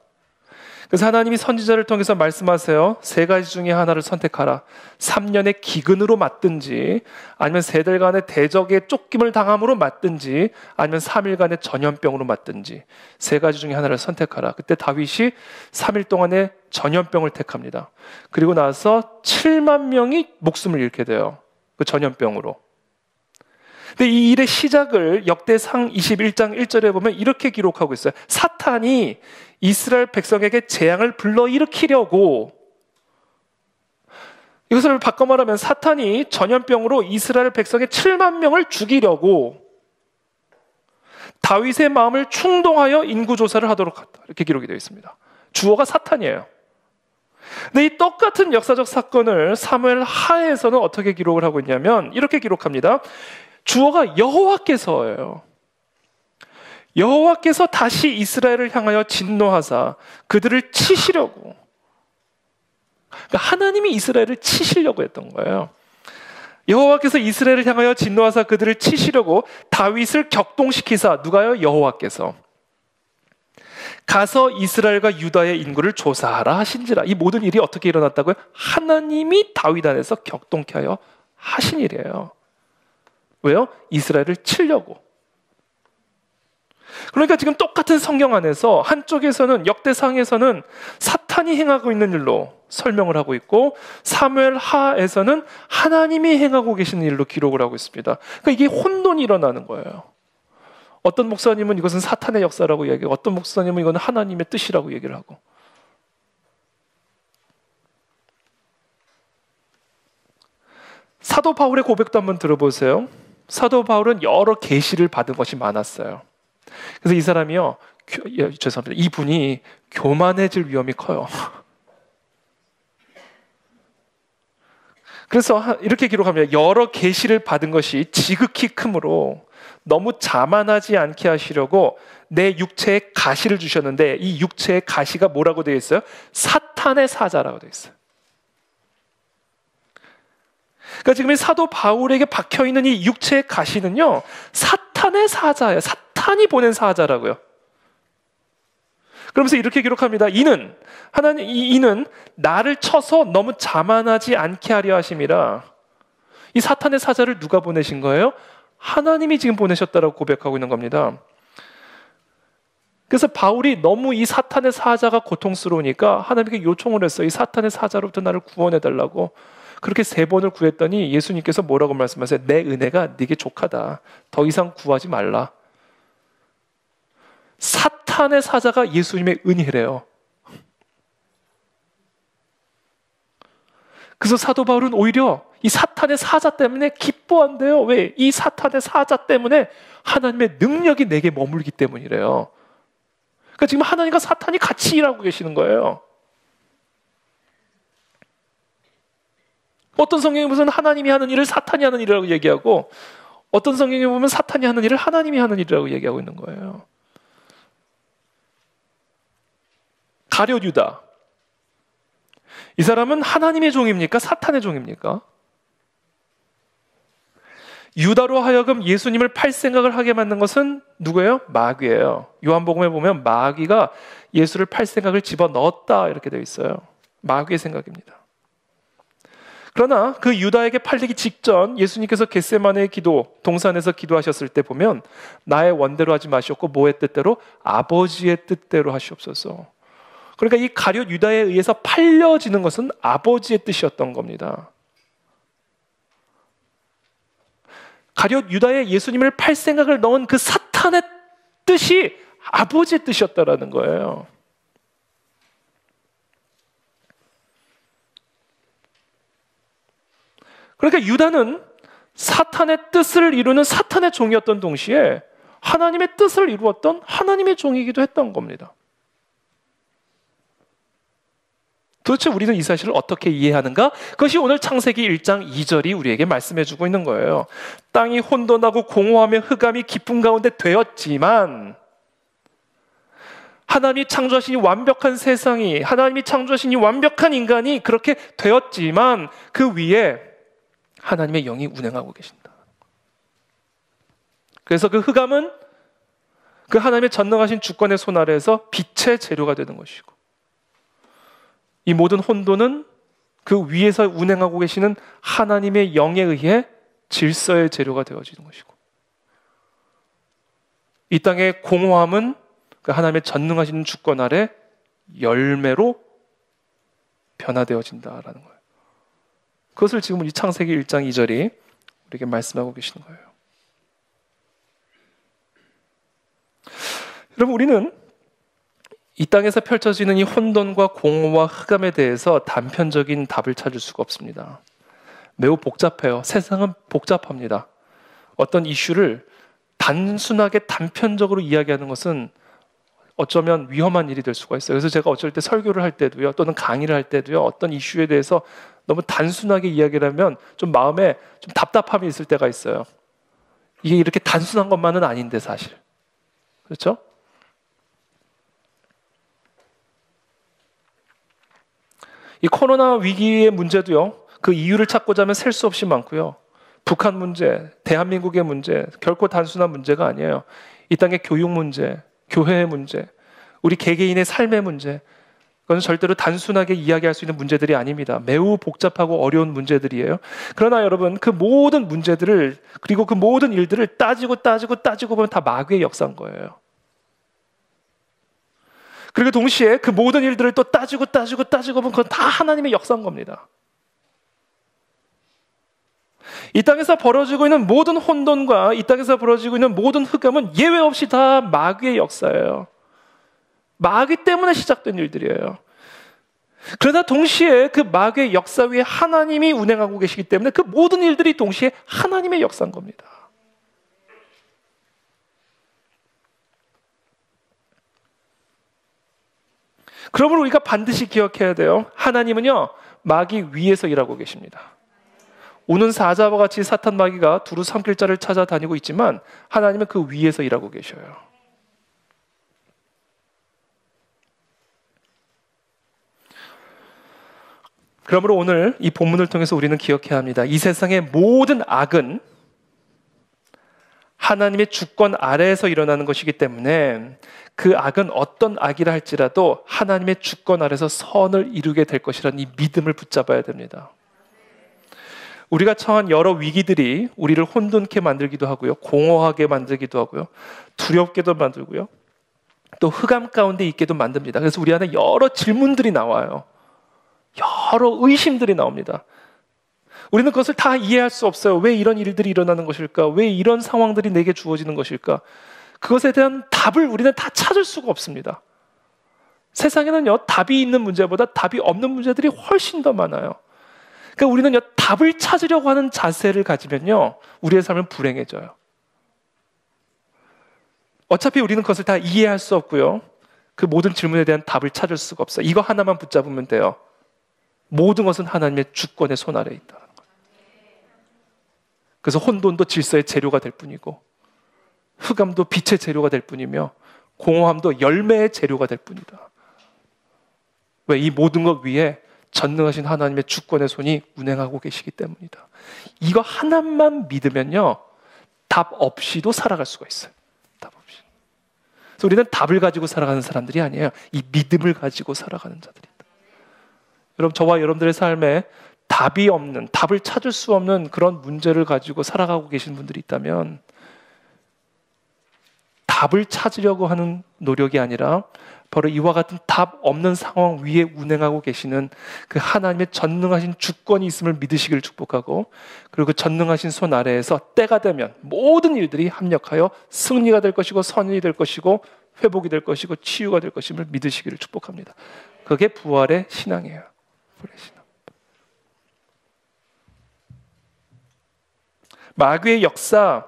그래서 하나님이 선지자를 통해서 말씀하세요. 3가지 중에 하나를 선택하라. 3년의 기근으로 맞든지, 아니면 3달간의 대적의 쫓김을 당함으로 맞든지, 아니면 3일간의 전염병으로 맞든지 3가지 중에 하나를 선택하라. 그때 다윗이 3일 동안의 전염병을 택합니다. 그리고 나서 7만 명이 목숨을 잃게 돼요. 그 전염병으로. 근데 이 일의 시작을 역대상 21장 1절에 보면 이렇게 기록하고 있어요. 사탄이 이스라엘 백성에게 재앙을 불러일으키려고, 이것을 바꿔 말하면 사탄이 전염병으로 이스라엘 백성의 7만 명을 죽이려고 다윗의 마음을 충동하여 인구조사를 하도록 했다. 이렇게 기록이 되어 있습니다. 주어가 사탄이에요. 근데 이 똑같은 역사적 사건을 사무엘 하에서는 어떻게 기록을 하고 있냐면 이렇게 기록합니다. 주어가 여호와께서예요. 여호와께서 다시 이스라엘을 향하여 진노하사 그들을 치시려고, 그러니까 하나님이 이스라엘을 치시려고 했던 거예요. 여호와께서 이스라엘을 향하여 진노하사 그들을 치시려고 다윗을 격동시키사, 누가요? 여호와께서 가서 이스라엘과 유다의 인구를 조사하라 하신지라. 이 모든 일이 어떻게 일어났다고요? 하나님이 다윗 안에서 격동케 하여 하신 일이에요. 왜요? 이스라엘을 치려고. 그러니까 지금 똑같은 성경 안에서 한쪽에서는 역대상에서는 사탄이 행하고 있는 일로 설명을 하고 있고, 사무엘 하에서는 하나님이 행하고 계시는 일로 기록을 하고 있습니다. 그러니까 이게 혼돈이 일어나는 거예요. 어떤 목사님은 이것은 사탄의 역사라고 이야기하고, 어떤 목사님은 이건 하나님의 뜻이라고 얘기를 하고. 사도 바울의 고백도 한번 들어보세요. 사도 바울은 여러 계시를 받은 것이 많았어요. 그래서 이 사람이요, 죄송합니다, 이분이 교만해질 위험이 커요. 그래서 이렇게 기록합니다. 여러 계시를 받은 것이 지극히 크므로 너무 자만하지 않게 하시려고 내 육체에 가시를 주셨는데, 이 육체의 가시가 뭐라고 되어 있어요? 사탄의 사자라고 되어 있어요. 그러니까 지금 이 사도 바울에게 박혀있는 이 육체의 가시는요, 사탄의 사자예요. 사탄이 보낸 사자라고요. 그러면서 이렇게 기록합니다. 이는 나를 쳐서 너무 자만하지 않게 하려 하심이라. 이 사탄의 사자를 누가 보내신 거예요? 하나님이 지금 보내셨다라고 고백하고 있는 겁니다. 그래서 바울이 너무 이 사탄의 사자가 고통스러우니까 하나님께 요청을 했어요. 이 사탄의 사자로부터 나를 구원해달라고. 그렇게 3번을 구했더니 예수님께서 뭐라고 말씀하세요? 내 은혜가 네게 족하다. 더 이상 구하지 말라. 사탄의 사자가 예수님의 은혜래요. 그래서 사도 바울은 오히려 이 사탄의 사자 때문에 기뻐한대요. 왜? 이 사탄의 사자 때문에 하나님의 능력이 내게 머물기 때문이래요. 그러니까 지금 하나님과 사탄이 같이 일하고 계시는 거예요. 어떤 성경에 보면 하나님이 하는 일을 사탄이 하는 일이라고 얘기하고, 어떤 성경에 보면 사탄이 하는 일을 하나님이 하는 일이라고 얘기하고 있는 거예요. 가룟 유다, 이 사람은 하나님의 종입니까? 사탄의 종입니까? 유다로 하여금 예수님을 팔 생각을 하게 만든 것은 누구예요? 마귀예요. 요한복음에 보면 마귀가 예수를 팔 생각을 집어넣었다 이렇게 되어 있어요. 마귀의 생각입니다. 그러나 그 유다에게 팔리기 직전 예수님께서 겟세마네의 기도, 동산에서 기도하셨을 때 보면 나의 원대로 하지 마시옵고 뭐의 뜻대로? 아버지의 뜻대로 하시옵소서. 그러니까 이 가룟 유다에 의해서 팔려지는 것은 아버지의 뜻이었던 겁니다. 가룟 유다에 예수님을 팔 생각을 넣은 그 사탄의 뜻이 아버지의 뜻이었다라는 거예요. 그러니까 유다는 사탄의 뜻을 이루는 사탄의 종이었던 동시에 하나님의 뜻을 이루었던 하나님의 종이기도 했던 겁니다. 도대체 우리는 이 사실을 어떻게 이해하는가? 그것이 오늘 창세기 1장 2절이 우리에게 말씀해주고 있는 거예요. 땅이 혼돈하고 공허하며 흑암이 깊은 가운데 되었지만 하나님이 창조하신 이 완벽한 세상이, 하나님이 창조하신 이 완벽한 인간이 그렇게 되었지만 그 위에 하나님의 영이 운행하고 계신다. 그래서 그 흑암은 그 하나님의 전능하신 주권의 손 아래에서 빛의 재료가 되는 것이고, 이 모든 혼돈은 그 위에서 운행하고 계시는 하나님의 영에 의해 질서의 재료가 되어지는 것이고, 이 땅의 공허함은 그 하나님의 전능하신 주권 아래 열매로 변화되어진다라는 거예요. 그것을 지금 이 창세기 1장 2절이 우리에게 말씀하고 계시는 거예요. 여러분, 우리는 이 땅에서 펼쳐지는 이 혼돈과 공허와 흑암에 대해서 단편적인 답을 찾을 수가 없습니다. 매우 복잡해요. 세상은 복잡합니다. 어떤 이슈를 단순하게 단편적으로 이야기하는 것은 어쩌면 위험한 일이 될 수가 있어요. 그래서 제가 어쩔 때 설교를 할 때도요, 또는 강의를 할 때도요, 어떤 이슈에 대해서 너무 단순하게 이야기를 하면 좀 마음에 좀 답답함이 있을 때가 있어요. 이게 이렇게 단순한 것만은 아닌데 사실. 그렇죠? 이 코로나 위기의 문제도요, 그 이유를 찾고자 하면 셀 수 없이 많고요. 북한 문제, 대한민국의 문제, 결코 단순한 문제가 아니에요. 이 땅의 교육 문제, 교회의 문제, 우리 개개인의 삶의 문제, 그건 절대로 단순하게 이야기할 수 있는 문제들이 아닙니다. 매우 복잡하고 어려운 문제들이에요. 그러나 여러분, 그 모든 문제들을, 그리고 그 모든 일들을 따지고 보면 다 마귀의 역사인 거예요. 그리고 동시에 그 모든 일들을 또 따지고 보면 그건 다 하나님의 역사인 겁니다. 이 땅에서 벌어지고 있는 모든 혼돈과 이 땅에서 벌어지고 있는 모든 흑암은 예외 없이 다 마귀의 역사예요. 마귀 때문에 시작된 일들이에요. 그러나 동시에 그 마귀의 역사 위에 하나님이 운행하고 계시기 때문에 그 모든 일들이 동시에 하나님의 역사인 겁니다. 그러므로 우리가 반드시 기억해야 돼요. 하나님은요, 마귀 위에서 일하고 계십니다. 우는 사자와 같이 사탄 마귀가 두루 삼킬 자를 찾아다니고 있지만 하나님은 그 위에서 일하고 계셔요. 그러므로 오늘 이 본문을 통해서 우리는 기억해야 합니다. 이 세상의 모든 악은 하나님의 주권 아래에서 일어나는 것이기 때문에 그 악은 어떤 악이라 할지라도 하나님의 주권 아래에서 선을 이루게 될 것이라는 이 믿음을 붙잡아야 됩니다. 우리가 처한 여러 위기들이 우리를 혼돈케 만들기도 하고요, 공허하게 만들기도 하고요, 두렵게도 만들고요, 또 흑암 가운데 있게도 만듭니다. 그래서 우리 안에 여러 질문들이 나와요. 여러 의심들이 나옵니다. 우리는 그것을 다 이해할 수 없어요. 왜 이런 일들이 일어나는 것일까? 왜 이런 상황들이 내게 주어지는 것일까? 그것에 대한 답을 우리는 다 찾을 수가 없습니다. 세상에는요, 답이 있는 문제보다 답이 없는 문제들이 훨씬 더 많아요. 그러니까 우리는요, 답을 찾으려고 하는 자세를 가지면요, 우리의 삶은 불행해져요. 어차피 우리는 그것을 다 이해할 수 없고요, 그 모든 질문에 대한 답을 찾을 수가 없어요. 이거 하나만 붙잡으면 돼요. 모든 것은 하나님의 주권의 손 아래에 있다. 그래서 혼돈도 질서의 재료가 될 뿐이고, 흑암도 빛의 재료가 될 뿐이며, 공허함도 열매의 재료가 될 뿐이다. 왜? 이 모든 것 위에 전능하신 하나님의 주권의 손이 운행하고 계시기 때문이다. 이거 하나만 믿으면요, 답 없이도 살아갈 수가 있어요. 답 없이. 그래서 우리는 답을 가지고 살아가는 사람들이 아니에요. 이 믿음을 가지고 살아가는 자들이다. 여러분, 저와 여러분들의 삶에 답이 없는, 답을 찾을 수 없는 그런 문제를 가지고 살아가고 계신 분들이 있다면 답을 찾으려고 하는 노력이 아니라 바로 이와 같은 답 없는 상황 위에 운행하고 계시는 그 하나님의 전능하신 주권이 있음을 믿으시기를 축복하고, 그리고 그 전능하신 손 아래에서 때가 되면 모든 일들이 합력하여 승리가 될 것이고 선이 될 것이고 회복이 될 것이고 치유가 될 것임을 믿으시기를 축복합니다. 그게 부활의 신앙이에요. 부활의 신앙. 마귀의 역사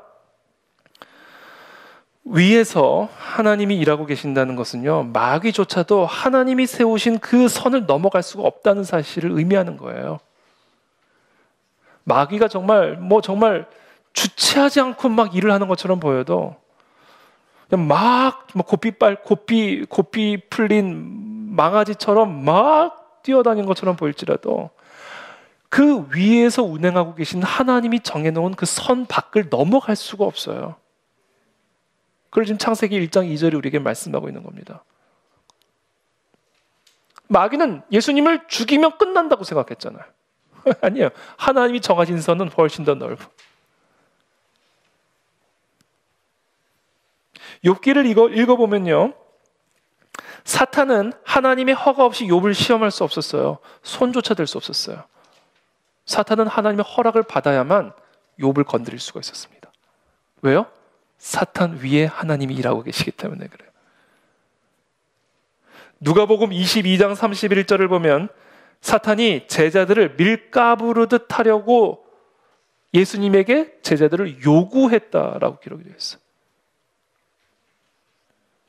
위에서 하나님이 일하고 계신다는 것은요, 마귀조차도 하나님이 세우신 그 선을 넘어갈 수가 없다는 사실을 의미하는 거예요. 마귀가 정말 주체하지 않고 막 일을 하는 것처럼 보여도 그냥 막 고삐 풀린 망아지처럼 막 뛰어다니는 것처럼 보일지라도 그 위에서 운행하고 계신 하나님이 정해놓은 그 선 밖을 넘어갈 수가 없어요. 그걸 지금 창세기 1장 2절이 우리에게 말씀하고 있는 겁니다. 마귀는 예수님을 죽이면 끝난다고 생각했잖아요. 아니에요. 하나님이 정하신 선은 훨씬 더 넓어. 욥기를 읽어보면요, 사탄은 하나님의 허가 없이 욥을 시험할 수 없었어요. 손조차 댈 수 없었어요. 사탄은 하나님의 허락을 받아야만 욥을 건드릴 수가 있었습니다. 왜요? 사탄 위에 하나님이 일하고 계시기 때문에 그래요. 누가복음 22장 31절을 보면 사탄이 제자들을 밀가부르듯 하려고 예수님에게 제자들을 요구했다라고 기록이 되어 있어요.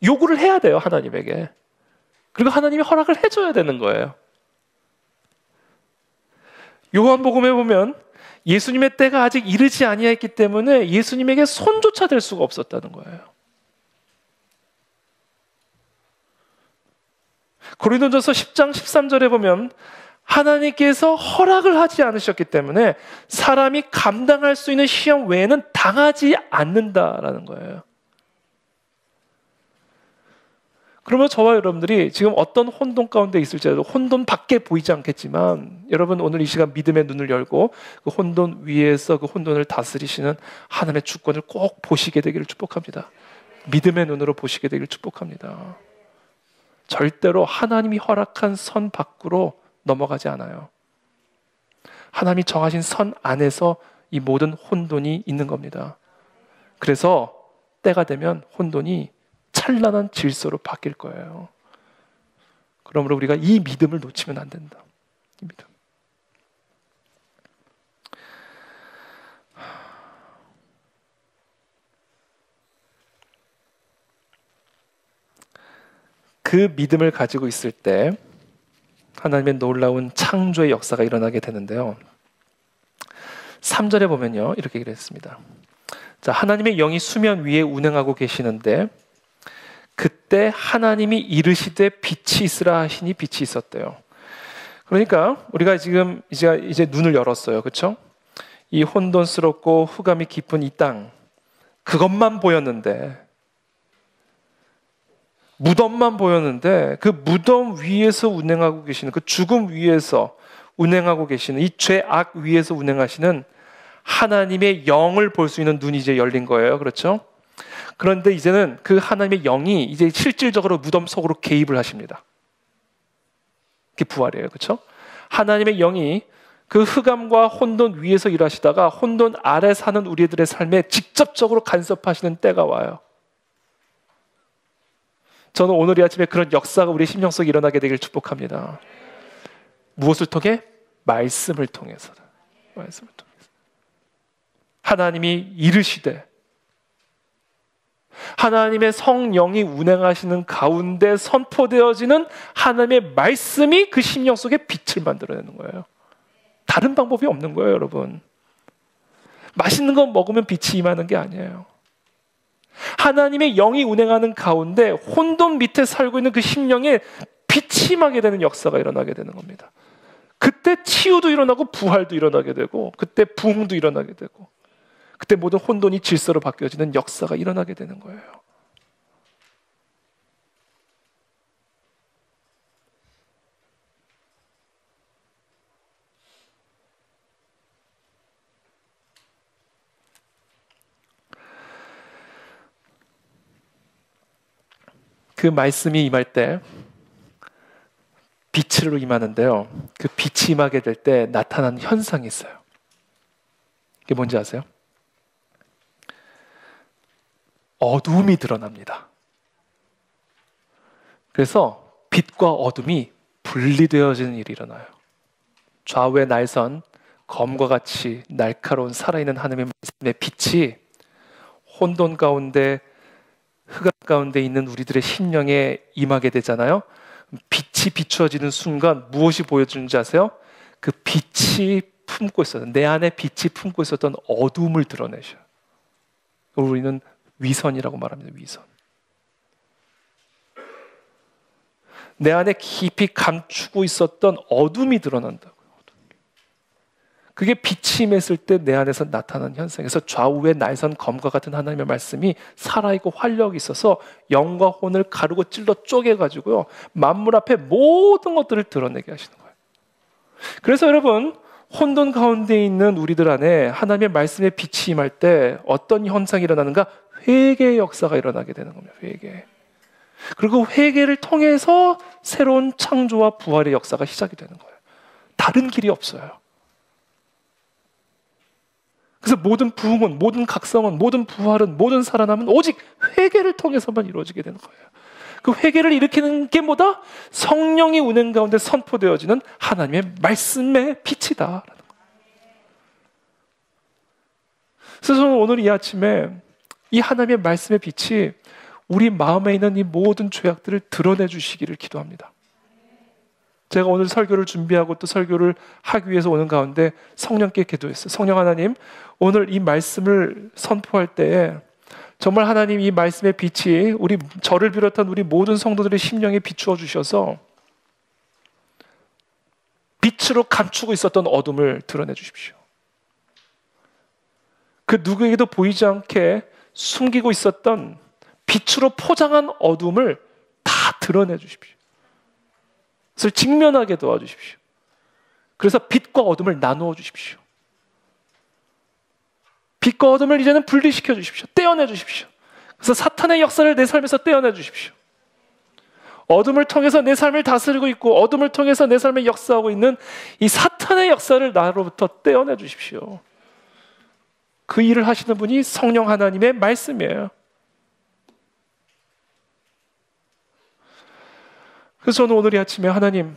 요구를 해야 돼요, 하나님에게. 그리고 하나님이 허락을 해줘야 되는 거예요. 요한복음에 보면 예수님의 때가 아직 이르지 아니했기 때문에 예수님에게 손조차 댈 수가 없었다는 거예요. 고린도전서 10장 13절에 보면 하나님께서 허락을 하지 않으셨기 때문에 사람이 감당할 수 있는 시험 외에는 당하지 않는다라는 거예요. 그러면 저와 여러분들이 지금 어떤 혼돈 가운데 있을지라도 혼돈 밖에 보이지 않겠지만 여러분 오늘 이 시간 믿음의 눈을 열고 그 혼돈 위에서 그 혼돈을 다스리시는 하나님의 주권을 꼭 보시게 되기를 축복합니다. 믿음의 눈으로 보시게 되기를 축복합니다. 절대로 하나님이 허락한 선 밖으로 넘어가지 않아요. 하나님이 정하신 선 안에서 이 모든 혼돈이 있는 겁니다. 그래서 때가 되면 혼돈이 찬란한 질서로 바뀔 거예요. 그러므로 우리가 이 믿음을 놓치면 안 된다. 이 믿음. 그 믿음을 가지고 있을 때 하나님의 놀라운 창조의 역사가 일어나게 되는데요. 3절에 보면요, 이렇게 얘기를 했습니다. 자, 하나님의 영이 수면 위에 운행하고 계시는데 그때 하나님이 이르시되 빛이 있으라 하시니 빛이 있었대요. 그러니까 우리가 지금 이제 눈을 열었어요. 그렇죠? 이 혼돈스럽고 흑암이 깊은 이 땅, 그것만 보였는데, 무덤만 보였는데 그 무덤 위에서 운행하고 계시는, 그 죽음 위에서 운행하고 계시는, 이 죄악 위에서 운행하시는 하나님의 영을 볼 수 있는 눈이 이제 열린 거예요. 그렇죠? 그런데 이제는 그 하나님의 영이 이제 실질적으로 무덤 속으로 개입을 하십니다. 그게 부활이에요. 그렇죠? 하나님의 영이 그 흑암과 혼돈 위에서 일하시다가 혼돈 아래 사는 우리들의 삶에 직접적으로 간섭하시는 때가 와요. 저는 오늘 이 아침에 그런 역사가 우리 심령 속에 일어나게 되길 축복합니다. 무엇을 통해? 말씀을 통해서. 말씀을 통해서. 하나님이 이르시되 하나님의 성령이 운행하시는 가운데 선포되어지는 하나님의 말씀이 그 심령 속에 빛을 만들어내는 거예요. 다른 방법이 없는 거예요, 여러분. 맛있는 거 먹으면 빛이 임하는 게 아니에요. 하나님의 영이 운행하는 가운데 혼돈 밑에 살고 있는 그 심령에 빛이 임하게 되는 역사가 일어나게 되는 겁니다. 그때 치유도 일어나고 부활도 일어나게 되고 그때 부흥도 일어나게 되고 그때 모든 혼돈이 질서로 바뀌어지는 역사가 일어나게 되는 거예요. 그 말씀이 임할 때 빛으로 임하는데요. 그 빛이 임하게 될 때 나타나는 현상이 있어요. 이게 뭔지 아세요? 어두움이 드러납니다. 그래서 빛과 어둠이 분리되어지는 일이 일어나요. 좌우의 날선 검과 같이 날카로운 살아있는 하나님의 말씀의 빛이 혼돈 가운데 흑암 가운데 있는 우리들의 심령에 임하게 되잖아요. 빛이 비추어지는 순간 무엇이 보여주는지 아세요? 그 빛이 품고 있었던, 내 안에 빛이 품고 있었던 어둠을 드러내셔요. 우리는 위선이라고 말합니다. 위선. 내 안에 깊이 감추고 있었던 어둠이 드러난다고요. 그게 빛이 임했을 때 내 안에서 나타나는 현상에서 좌우에 날선 검과 같은 하나님의 말씀이 살아있고 활력이 있어서 영과 혼을 가르고 찔러 쪼개가지고요, 만물 앞에 모든 것들을 드러내게 하시는 거예요. 그래서 여러분, 혼돈 가운데 있는 우리들 안에 하나님의 말씀의 빛이 임할 때 어떤 현상이 일어나는가? 회개의 역사가 일어나게 되는 겁니다. 회개. 그리고 회개를 통해서 새로운 창조와 부활의 역사가 시작이 되는 거예요. 다른 길이 없어요. 그래서 모든 부흥은, 모든 각성은, 모든 부활은, 모든 살아남은 오직 회개를 통해서만 이루어지게 되는 거예요. 그 회개를 일으키는 게 뭐다? 성령이 운행 가운데 선포되어지는 하나님의 말씀의 빛이다. 그래서 저는 오늘 이 아침에 이 하나님의 말씀의 빛이 우리 마음에 있는 이 모든 죄악들을 드러내 주시기를 기도합니다. 제가 오늘 설교를 준비하고 또 설교를 하기 위해서 오는 가운데 성령께 기도했어요. 성령 하나님, 오늘 이 말씀을 선포할 때에 정말 하나님 이 말씀의 빛이 저를 비롯한 우리 모든 성도들의 심령에 비추어 주셔서 빛으로 감추고 있었던 어둠을 드러내 주십시오. 그 누구에게도 보이지 않게 숨기고 있었던 빛으로 포장한 어둠을 다 드러내 주십시오. 그것을 직면하게 도와주십시오. 그래서 빛과 어둠을 나누어 주십시오. 빛과 어둠을 이제는 분리시켜 주십시오. 떼어내 주십시오. 그래서 사탄의 역사를 내 삶에서 떼어내 주십시오. 어둠을 통해서 내 삶을 다스리고 있고 어둠을 통해서 내 삶에 역사하고 있는 이 사탄의 역사를 나로부터 떼어내 주십시오. 그 일을 하시는 분이 성령 하나님의 말씀이에요. 그래서 저는 오늘 이 아침에 하나님,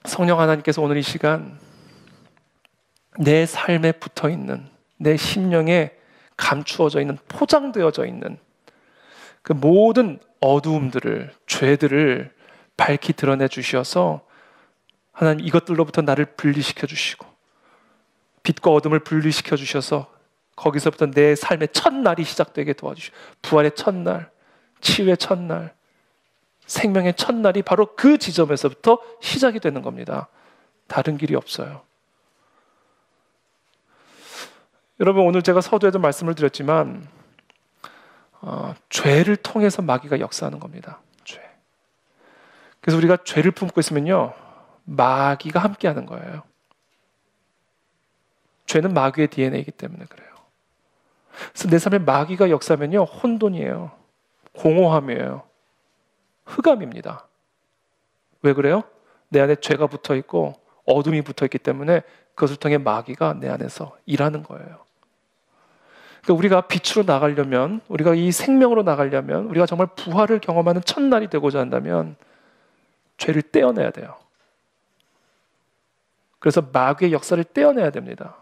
성령 하나님께서 오늘 이 시간 내 삶에 붙어있는, 내 심령에 감추어져 있는, 포장되어져 있는 그 모든 어두움들을, 죄들을 밝히 드러내 주셔서 하나님 이것들로부터 나를 분리시켜 주시고 빛과 어둠을 분리시켜 주셔서 거기서부터 내 삶의 첫날이 시작되게 도와주시고 부활의 첫날, 치유의 첫날, 생명의 첫날이 바로 그 지점에서부터 시작이 되는 겁니다. 다른 길이 없어요. 여러분, 오늘 제가 서두에도 말씀을 드렸지만 죄를 통해서 마귀가 역사하는 겁니다. 죄. 그래서 우리가 죄를 품고 있으면요, 마귀가 함께하는 거예요. 죄는 마귀의 DNA이기 때문에 그래요. 그래서 내 삶에 마귀가 역사하면요, 혼돈이에요. 공허함이에요. 흑암입니다. 왜 그래요? 내 안에 죄가 붙어있고 어둠이 붙어있기 때문에 그것을 통해 마귀가 내 안에서 일하는 거예요. 그러니까 우리가 빛으로 나가려면, 우리가 이 생명으로 나가려면, 우리가 정말 부활을 경험하는 첫날이 되고자 한다면 죄를 떼어내야 돼요. 그래서 마귀의 역사를 떼어내야 됩니다.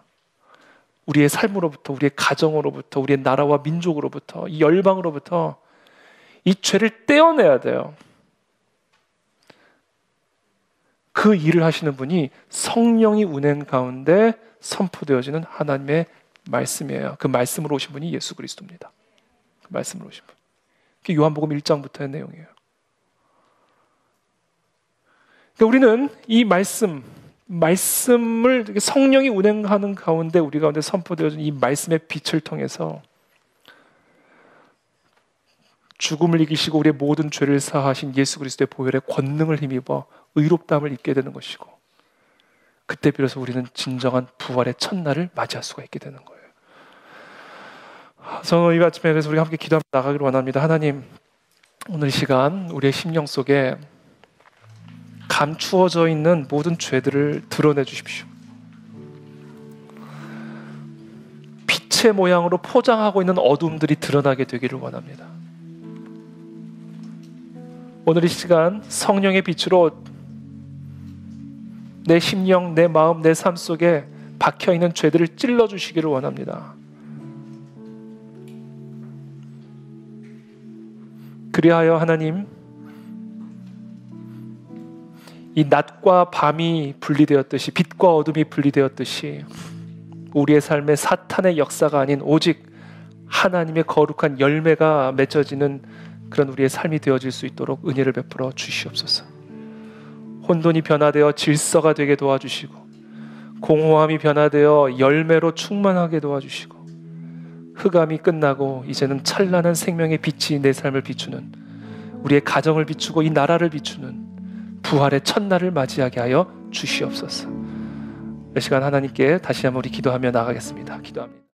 우리의 삶으로부터, 우리의 가정으로부터, 우리의 나라와 민족으로부터, 이 열방으로부터 이 죄를 떼어내야 돼요. 그 일을 하시는 분이 성령이 운행 가운데 선포되어지는 하나님의 말씀이에요. 그 말씀으로 오신 분이 예수 그리스도입니다. 그 말씀으로 오신 분. 그게 요한복음 1장부터의 내용이에요. 그러니까 우리는 이 말씀을 성령이 운행하는 가운데 우리 가운데 선포되어진 이 말씀의 빛을 통해서 죽음을 이기시고 우리의 모든 죄를 사하신 예수 그리스도의 보혈의 권능을 힘입어 의롭다함을 입게 되는 것이고, 그때 비로소 우리는 진정한 부활의 첫날을 맞이할 수가 있게 되는 거예요. 저는 이 아침에 그래서 우리가 함께 기도하며 나가기를 원합니다. 하나님, 오늘 이 시간 우리의 심령 속에 감추어져 있는 모든 죄들을 드러내 주십시오. 빛의 모양으로 포장하고 있는 어둠들이 드러나게 되기를 원합니다. 오늘 이 시간 성령의 빛으로 내 심령, 내 마음, 내 삶 속에 박혀있는 죄들을 찔러주시기를 원합니다. 그리하여 하나님, 이 낮과 밤이 분리되었듯이, 빛과 어둠이 분리되었듯이 우리의 삶에 사탄의 역사가 아닌 오직 하나님의 거룩한 열매가 맺어지는 그런 우리의 삶이 되어질 수 있도록 은혜를 베풀어 주시옵소서. 혼돈이 변화되어 질서가 되게 도와주시고, 공허함이 변화되어 열매로 충만하게 도와주시고, 흑암이 끝나고 이제는 찬란한 생명의 빛이 내 삶을 비추는, 우리의 가정을 비추고 이 나라를 비추는 부활의 첫날을 맞이하게 하여 주시옵소서. 이 시간 하나님께 다시 한번 우리 기도하며 나가겠습니다. 기도합니다.